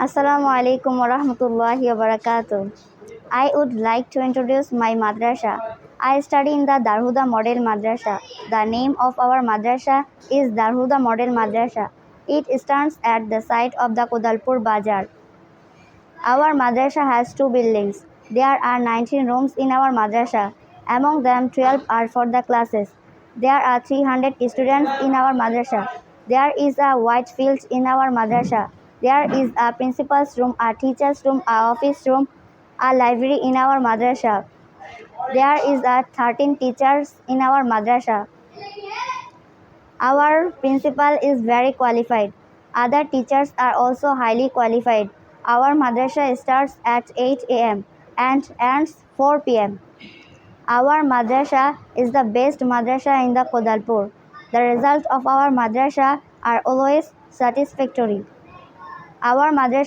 Assalamu alaikum wa rahmatullahi wa barakatuh. I would like to introduce my madrasa. I study in the Darhuda Model Madrasa. The name of our madrasa is Darhuda Model Madrasa. It stands at the site of the Kodalpur Bazar. Our madrasa has two buildings. There are 19 rooms in our madrasa. Among them, 12 are for the classes. There are 300 students in our madrasa. There is a white field in our madrasa. There is a principal's room, a teacher's room, a office room, a library in our madrasa. There is a 13 teachers in our madrasa. Our principal is very qualified. Other teachers are also highly qualified. Our madrasa starts at 8 a.m. and ends 4 p.m. Our madrasa is the best madrasa in the Kodalpur. The results of our madrasa are always satisfactory. Our madrasa